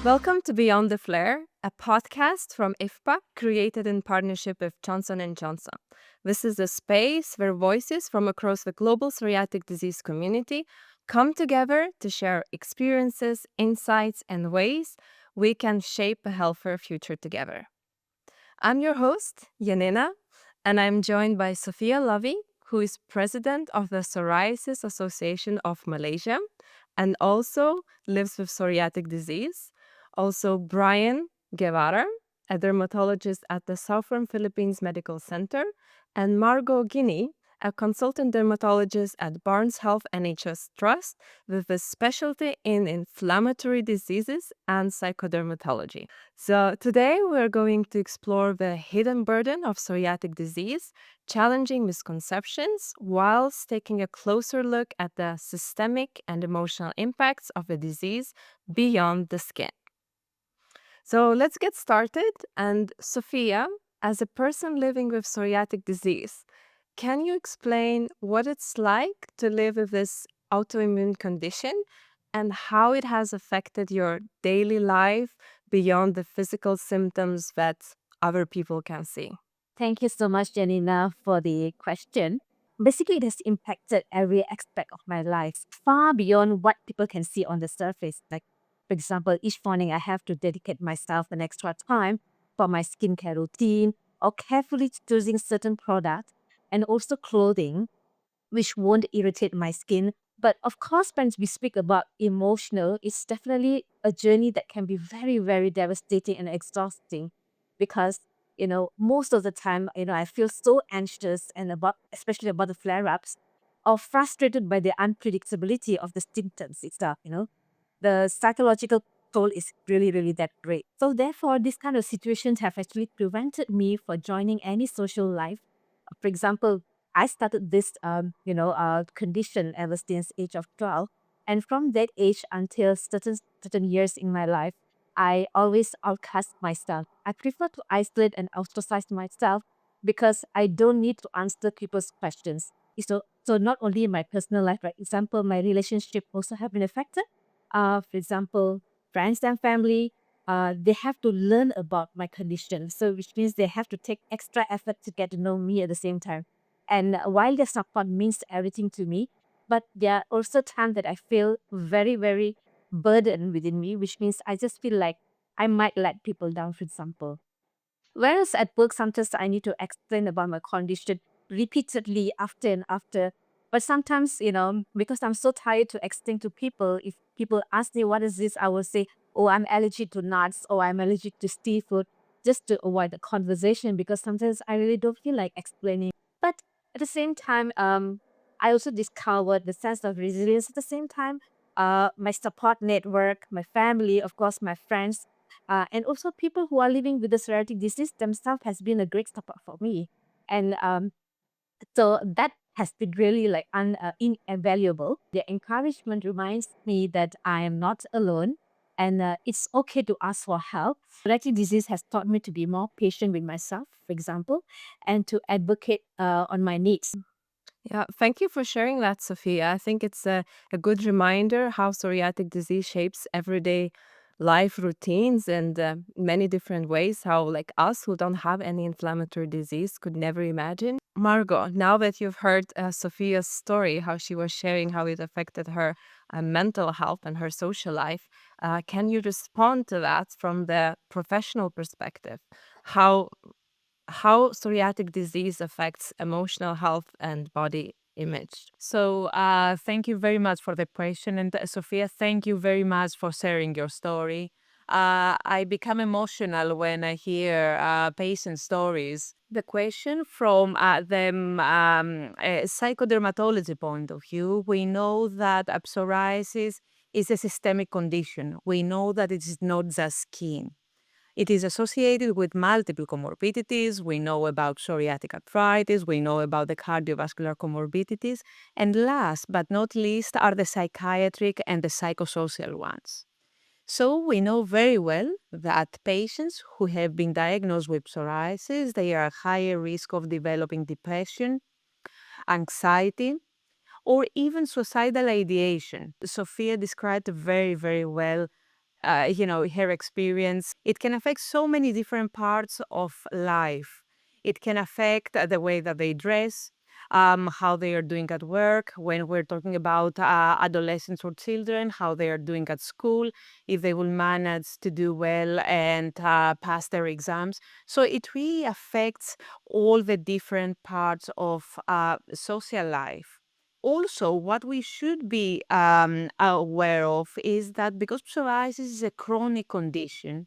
Welcome to Beyond the Flare, a podcast from IFPA created in partnership with Johnson & Johnson. This is a space where voices from across the global psoriatic disease community come together to share experiences, insights, and ways we can shape a healthier future together. I'm your host, Yanina, and I'm joined by Sophia Lovey, who is president of the Psoriasis Association of Malaysia and also lives with psoriatic disease. Also, Brian Guevara, a dermatologist at the Southern Philippines Medical Center, and Margot Guinea, a consultant dermatologist at Barnes Health NHS Trust with a specialty in inflammatory diseases and psychodermatology. So today we're going to explore the hidden burden of psoriatic disease, challenging misconceptions, whilst taking a closer look at the systemic and emotional impacts of the disease beyond the skin. So let's get started. And Sophia, as a person living with psoriatic disease, can you explain what it's like to live with this autoimmune condition and how it has affected your daily life beyond the physical symptoms that other people can see? Thank you so much, Janina, for the question. Basically, it has impacted every aspect of my life, far beyond what people can see on the surface. Like, for example, each morning I have to dedicate myself an extra time for my skincare routine or carefully choosing certain products and also clothing which won't irritate my skin. But of course, when we speak about emotional, it's definitely a journey that can be very, very devastating and exhausting because, most of the time, I feel so anxious and especially about the flare ups or frustrated by the unpredictability of the symptoms itself, the psychological toll is really, really that great. So therefore, these kind of situations have actually prevented me from joining any social life. For example, I started this, condition ever since age of 12. And from that age until certain years in my life, I always outcast myself. I prefer to isolate and ostracize myself because I don't need to answer people's questions. So not only in my personal life, for example, my relationship also have been affected. For example, friends and family, they have to learn about my condition. So which means they have to take extra effort to get to know me at the same time. And while their support means everything to me, but there are also times that I feel very, very burdened within me, which means I just feel like I might let people down, for example. Whereas at work, sometimes I need to explain about my condition repeatedly after and after. But sometimes, because I'm so tired to explain to people, if people ask me what is this, I will say, oh, I'm allergic to nuts or I'm allergic to seafood, just to avoid the conversation because sometimes I really don't feel like explaining. But at the same time, I also discovered the sense of resilience at the same time. My support network, my family, of course, my friends, and also people who are living with the psoriatic disease themselves has been a great support for me. And so that has been really like invaluable. The encouragement reminds me that I am not alone and it's okay to ask for help. Psoriatic disease has taught me to be more patient with myself, for example, and to advocate on my needs. Yeah, thank you for sharing that, Sophia. I think it's a good reminder how psoriatic disease shapes everyday life routines and many different ways, how, like us who don't have any inflammatory disease, could never imagine. Margot, now that you've heard Sophia's story, how she was sharing how it affected her mental health and her social life, can you respond to that from the professional perspective? How how psoriatic disease affects emotional health and body image. Thank you very much for the question. And Sophia, thank you very much for sharing your story. I become emotional when I hear patient stories. The question from the psychodermatology point of view, we know that psoriasis is a systemic condition. We know that it is not just skin. It is associated with multiple comorbidities. We know about psoriatic arthritis, we know about the cardiovascular comorbidities, and last but not least are the psychiatric and the psychosocial ones. So we know very well that patients who have been diagnosed with psoriasis, they are at higher risk of developing depression, anxiety, or even suicidal ideation. Sophia described very, very well her experience. It can affect so many different parts of life. It can affect the way that they dress, how they are doing at work, when we're talking about adolescents or children, how they are doing at school, if they will manage to do well and pass their exams. So it really affects all the different parts of social life. Also, what we should be aware of is that because psoriasis is a chronic condition,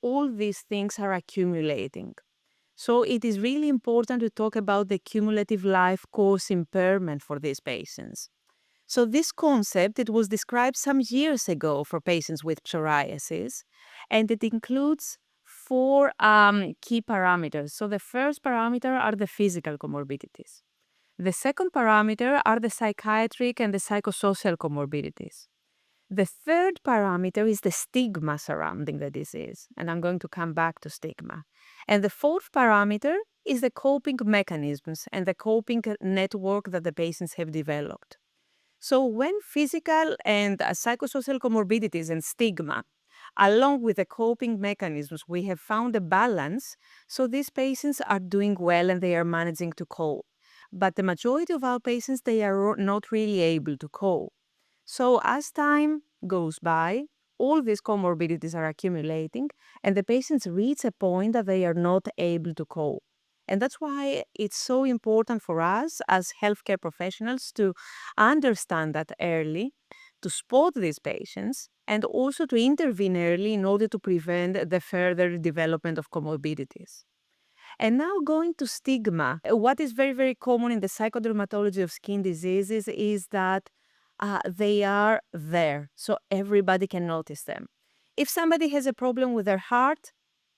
all these things are accumulating. So it is really important to talk about the cumulative life course impairment for these patients. So this concept, it was described some years ago for patients with psoriasis, and it includes four key parameters. So the first parameter are the physical comorbidities. The second parameter are the psychiatric and the psychosocial comorbidities. The third parameter is the stigma surrounding the disease, and I'm going to come back to stigma. And the fourth parameter is the coping mechanisms and the coping network that the patients have developed. So, when physical and psychosocial comorbidities and stigma, along with the coping mechanisms, we have found a balance, so these patients are doing well and they are managing to cope. But the majority of our patients, they are not really able to cope. So as time goes by, all these comorbidities are accumulating, and the patients reach a point that they are not able to cope. And that's why it's so important for us as healthcare professionals to understand that early, to spot these patients, and also to intervene early in order to prevent the further development of comorbidities. And now going to stigma, what is very, very common in the psychodermatology of skin diseases is that they are there, so everybody can notice them. If somebody has a problem with their heart,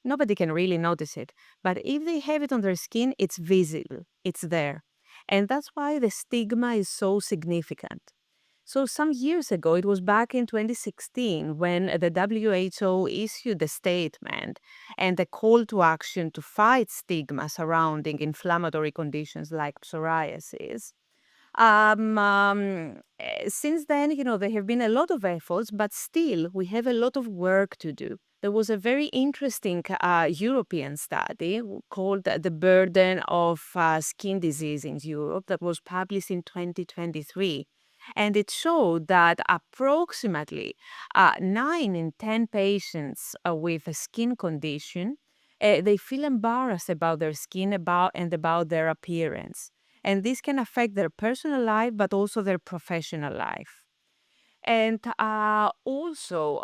nobody can really notice it. But if they have it on their skin, it's visible, it's there. And that's why the stigma is so significant. So some years ago, it was back in 2016 when the WHO issued a statement and a call to action to fight stigma surrounding inflammatory conditions like psoriasis. Since then, there have been a lot of efforts, but still we have a lot of work to do. There was a very interesting European study called The Burden of Skin Disease in Europe that was published in 2023. And it showed that approximately 9 in 10 patients with a skin condition, they feel embarrassed about their skin and about their appearance. And this can affect their personal life, but also their professional life. And also,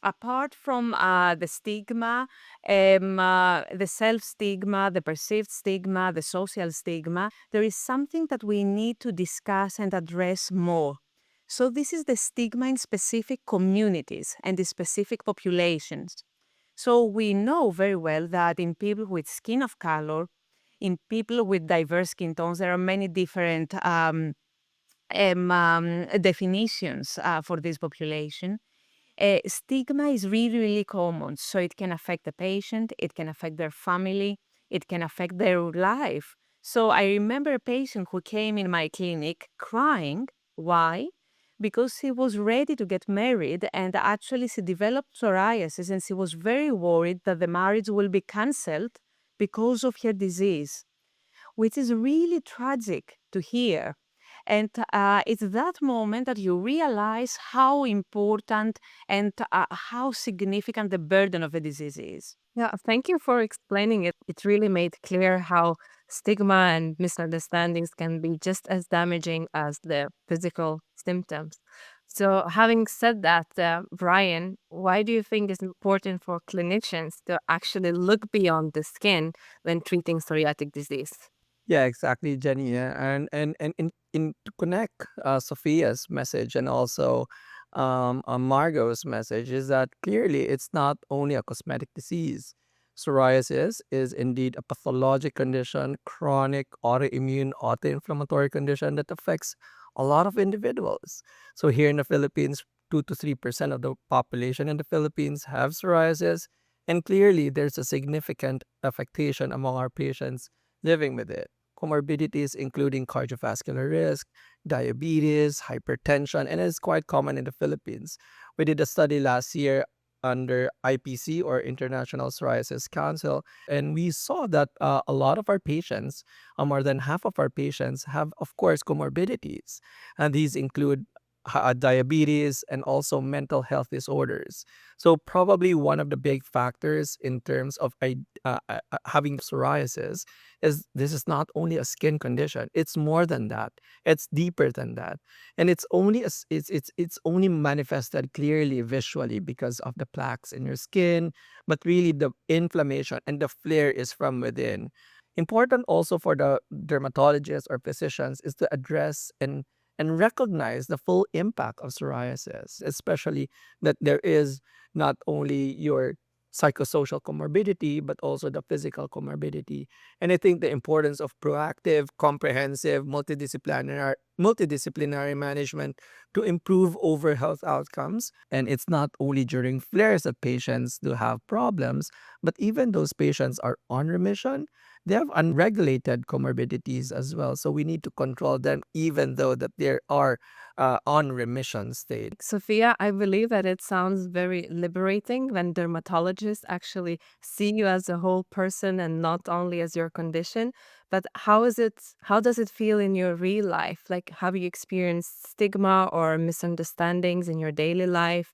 apart from the stigma, the self stigma, the perceived stigma, the social stigma, there is something that we need to discuss and address more. So, this is the stigma in specific communities and in specific populations. So, we know very well that in people with skin of color, in people with diverse skin tones, there are many different definitions for this population. Stigma is really, really common. So it can affect the patient, it can affect their family, it can affect their life. So I remember a patient who came in my clinic crying. Why? Because she was ready to get married and actually she developed psoriasis and she was very worried that the marriage will be cancelled because of her disease, which is really tragic to hear. And it's that moment that you realize how important and how significant the burden of the disease is. Yeah, thank you for explaining it. It really made clear how stigma and misunderstandings can be just as damaging as the physical symptoms. So, having said that, Brian, why do you think it's important for clinicians to actually look beyond the skin when treating psoriatic disease? Yeah, exactly, Jenny. Yeah. And to connect Sophia's message and also Margot's message is that clearly it's not only a cosmetic disease. Psoriasis is indeed a pathologic condition, chronic autoimmune, autoinflammatory condition that affects a lot of individuals. So here in the Philippines, 2 to 3% of the population in the Philippines have psoriasis, and clearly there's a significant affectation among our patients living with it. comorbidities including cardiovascular risk, diabetes, hypertension, and it's quite common in the Philippines. We did a study last year under IPC, or International Psoriasis Council, and we saw that a lot of our patients, more than half of our patients, have, of course, comorbidities. And these include diabetes and also mental health disorders. So, probably one of the big factors in terms of having psoriasis is this is not only a skin condition, it's more than that, it's deeper than that. And it's only manifested clearly visually because of the plaques in your skin, but really the inflammation and the flare is from within. Important also for the dermatologists or physicians is to address and recognize the full impact of psoriasis, especially that there is not only your psychosocial comorbidity, but also the physical comorbidity. And I think the importance of proactive, comprehensive, multidisciplinary management to improve over health outcomes. And it's not only during flares that patients do have problems, but even those patients are on remission, they have unregulated comorbidities as well. So we need to control them even though that they are on remission state. Sophia, I believe that it sounds very liberating when dermatologists actually see you as a whole person and not only as your condition. But how does it feel in your real life? Like, have you experienced stigma or misunderstandings in your daily life,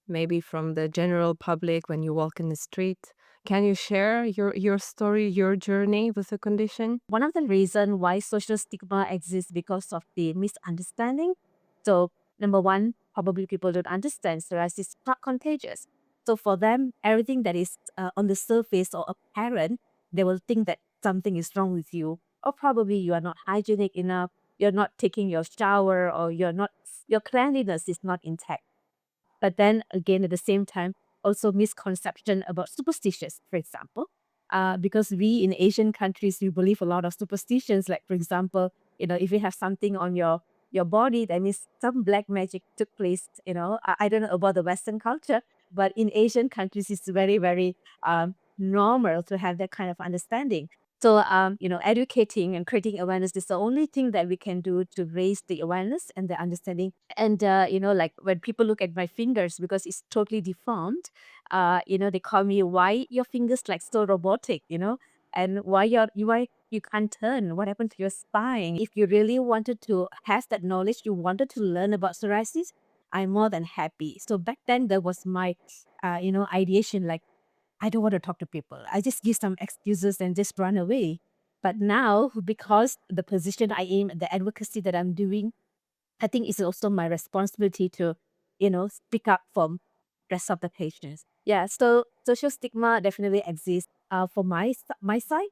maybe from the general public when you walk in the street? Can you share your story, your journey with the condition? One of the reasons why social stigma exists because of the misunderstanding. So, number one, probably people don't understand psoriasis is not contagious. So, for them, everything that is on the surface or apparent, they will think that something is wrong with you, or probably you are not hygienic enough, you're not taking your shower, or your cleanliness is not intact. But then again, at the same time, also misconception about superstitions, for example. Because we in Asian countries, we believe a lot of superstitions. Like, for example, if you have something on your body, that means some black magic took place. I don't know about the Western culture, but in Asian countries, it's very, very normal to have that kind of understanding. So, educating and creating awareness is the only thing that we can do to raise the awareness and the understanding. And, like when people look at my fingers, because it's totally deformed, they call me, why your fingers like so robotic, and why you can't turn? What happened to your spine? If you really wanted to have that knowledge, you wanted to learn about psoriasis, I'm more than happy. So back then, there was my, ideation like, I don't want to talk to people. I just give some excuses and just run away. But now, because the position I am, the advocacy that I'm doing, I think it's also my responsibility to, speak up for rest of the patients. Yeah, so social stigma definitely exists. For my side,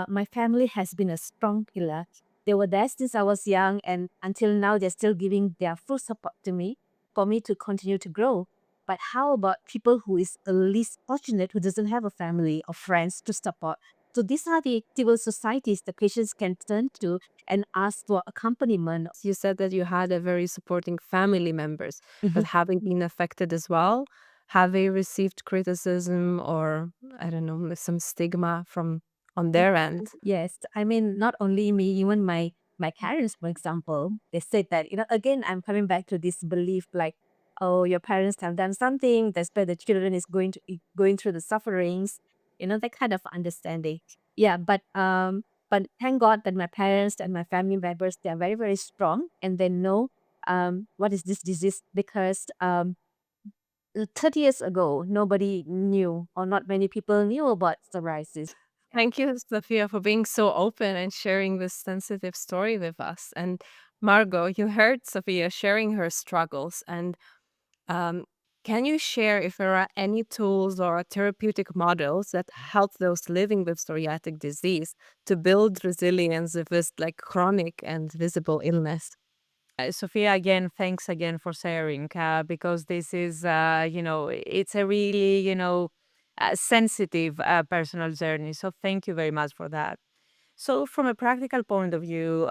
my family has been a strong pillar. They were there since I was young, and until now, they're still giving their full support to me for me to continue to grow. But how about people who is least fortunate, who doesn't have a family or friends to support? So these are the civil societies the patients can turn to and ask for accompaniment. You said that you had a very supporting family members, but having been affected as well, have they received criticism or, I don't know, some stigma from on their end? Yes, I mean, not only me, even my parents, for example, they said that, again, I'm coming back to this belief like, oh, your parents have done something, that's why the children is going through the sufferings, that kind of understanding. Yeah, but thank God that my parents and my family members, they are very, very strong, and they know what is this disease, because 30 years ago, nobody knew, or not many people knew about psoriasis. Thank you, Sophia, for being so open and sharing this sensitive story with us. And Margot, you heard Sophia sharing her struggles. And um, can you share if there are any tools or therapeutic models that help those living with psoriatic disease to build resilience with this like chronic and visible illness? Sophia, again, thanks again for sharing, because this is, it's a really, sensitive personal journey. So thank you very much for that. So, from a practical point of view,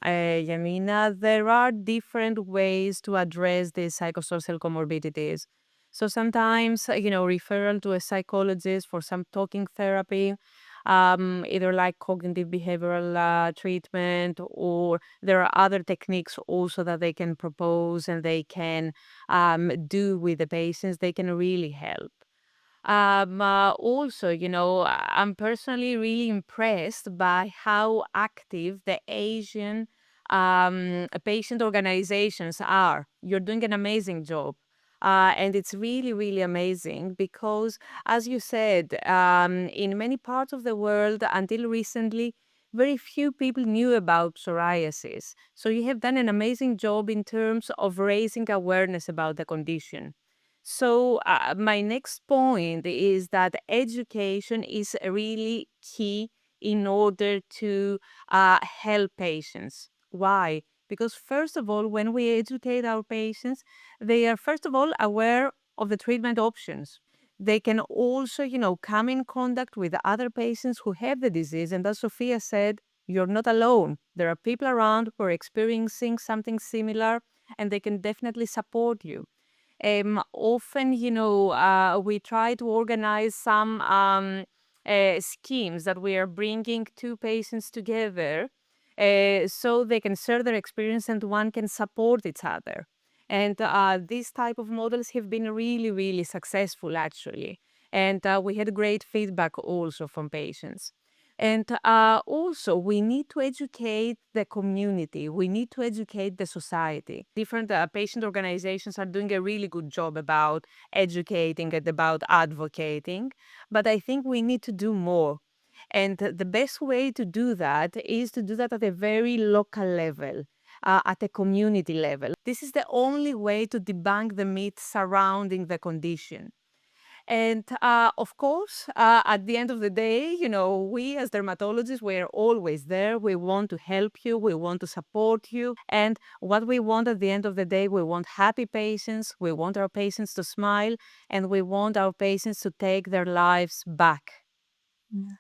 Yamina, there are different ways to address these psychosocial comorbidities. So, sometimes, referral to a psychologist for some talking therapy. either like cognitive behavioral treatment, or there are other techniques also that they can propose and they can do with the patients. They can really help. Also, I'm personally really impressed by how active the Asian patient organizations are. You're doing an amazing job. And it's really, really amazing because, as you said, in many parts of the world until recently, very few people knew about psoriasis. So you have done an amazing job in terms of raising awareness about the condition. So, my next point is that education is really key in order to help patients. Why? Because, first of all, when we educate our patients, they are, first of all, aware of the treatment options. They can also, come in contact with other patients who have the disease. And as Sophia said, you're not alone. There are people around who are experiencing something similar, and they can definitely support you. Often, we try to organize some schemes that we are bringing two patients together so they can share their experience and one can support each other. And these type of models have been really, really successful, actually. And we had great feedback also from patients. And also, we need to educate the community. We need to educate the society. Different patient organizations are doing a really good job about educating and about advocating, but I think we need to do more. And the best way to do that is to do that at a very local level. At a community level. This is the only way to debunk the myths surrounding the condition. And of course, at the end of the day, we as dermatologists, we're always there. We want to help you. We want to support you. And what we want at the end of the day, we want happy patients. We want our patients to smile. And we want our patients to take their lives back. Yeah.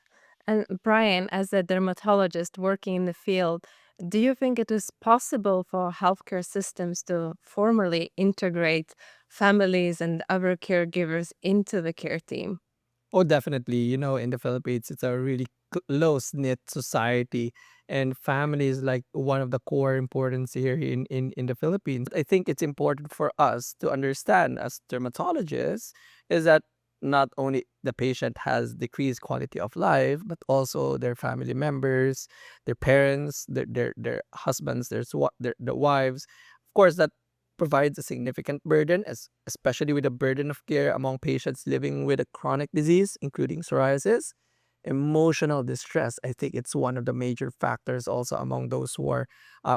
And Brian, as a dermatologist working in the field, do you think it is possible for healthcare systems to formally integrate families and other caregivers into the care team? Oh, definitely. In the Philippines, it's a really close-knit society, and family is like one of the core importance here in the Philippines. I think it's important for us to understand as dermatologists is that not only the patient has decreased quality of life, but also their family members, their parents, their husbands, their wives. Of course, that provides a significant burden, especially with the burden of care among patients living with a chronic disease, including psoriasis. Emotional distress, I think it's one of the major factors also among those who are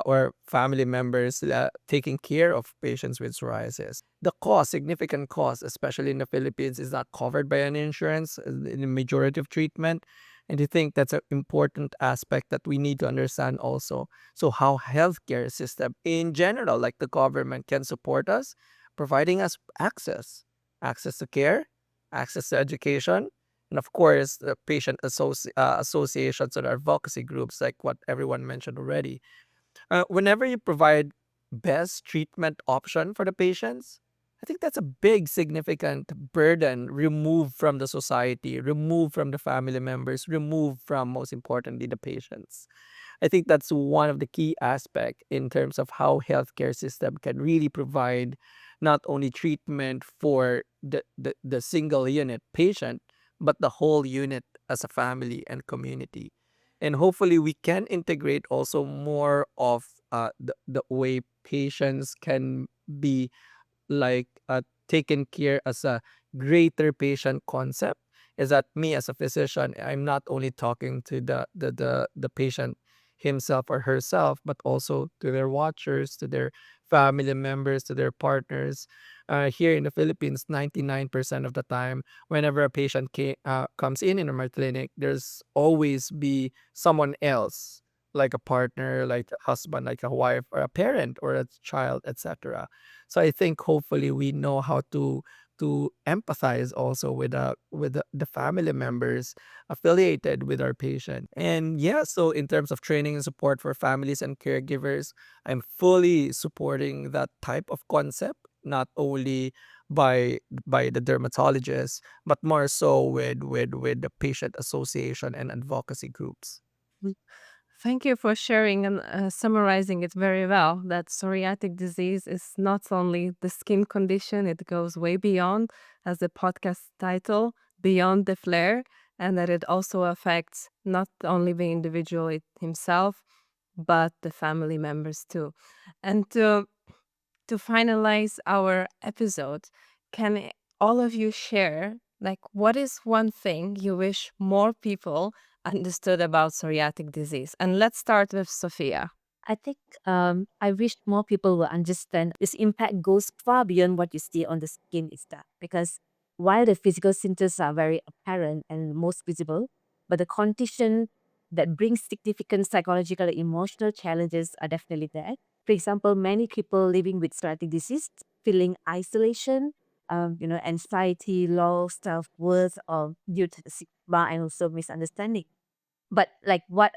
or family members taking care of patients with psoriasis. The cost, significant cost, especially in the Philippines, is not covered by an insurance in the majority of treatment. And I think that's an important aspect that we need to understand also. So how healthcare system in general, like the government, can support us, providing us access to care, access to education, and of course, the patient associations and advocacy groups, like what everyone mentioned already. Whenever you provide best treatment option for the patients, I think that's a big significant burden removed from the society, removed from the family members, removed from, most importantly, the patients. I think that's one of the key aspect in terms of how healthcare system can really provide not only treatment for the single unit patient, but the whole unit as a family and community. And hopefully we can integrate also more of the way patients can be like taken care as a greater patient concept. Is that me as a physician, I'm not only talking to the patient himself or herself, but also to their watchers, to their family members, to their partners. Here in the Philippines, 99% of the time, whenever a patient comes in my clinic, there's always be someone else, like a partner, like a husband, like a wife, or a parent, or a child, etc. So I think hopefully we know how to empathize also with the family members affiliated with our patient. And yeah, so in terms of training and support for families and caregivers, I'm fully supporting that type of concept, not only by the dermatologist, but more so with the patient association and advocacy groups. Thank you for sharing and summarizing it very well. That psoriatic disease is not only the skin condition, it goes way beyond, as the podcast title, Beyond the Flare, and that it also affects not only the individual himself, but the family members too. And to finalize our episode, can all of you share, like, what is one thing you wish more people understood about psoriatic disease? And let's start with Sophia. I think I wish more people will understand this impact goes far beyond what you see on the skin itself. Because while the physical symptoms are very apparent and most visible, but the condition that brings significant psychological and emotional challenges are definitely there. For example, many people living with psoriatic disease feeling isolation, anxiety, low self-worth, or due to the stigma and also misunderstanding. But like what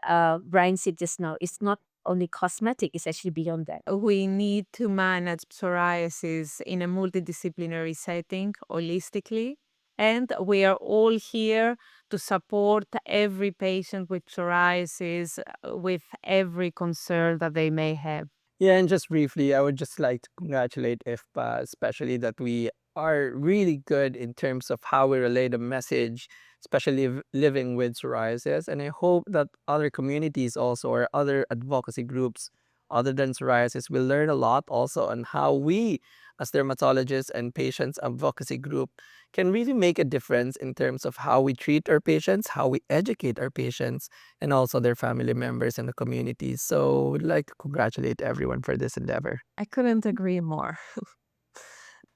Brian said just now, it's not only cosmetic, it's actually beyond that. We need to manage psoriasis in a multidisciplinary setting holistically. And we are all here to support every patient with psoriasis with every concern that they may have. Yeah, and just briefly, I would just like to congratulate IFPA, especially that we are really good in terms of how we relay the message, especially living with psoriasis. And I hope that other communities also, or other advocacy groups other than psoriasis, will learn a lot also on how we, as dermatologists and patients advocacy group, can really make a difference in terms of how we treat our patients, how we educate our patients, and also their family members and the communities. So we'd like to congratulate everyone for this endeavor. I couldn't agree more.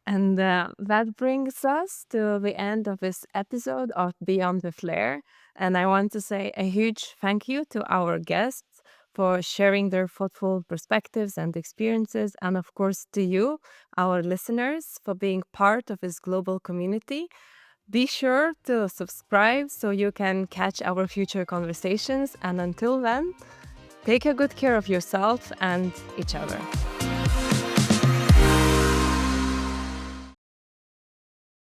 And that brings us to the end of this episode of Beyond the Flare. And I want to say a huge thank you to our guests for sharing their thoughtful perspectives and experiences. And of course, to you, our listeners, for being part of this global community. Be sure to subscribe so you can catch our future conversations. And until then, take a good care of yourself and each other.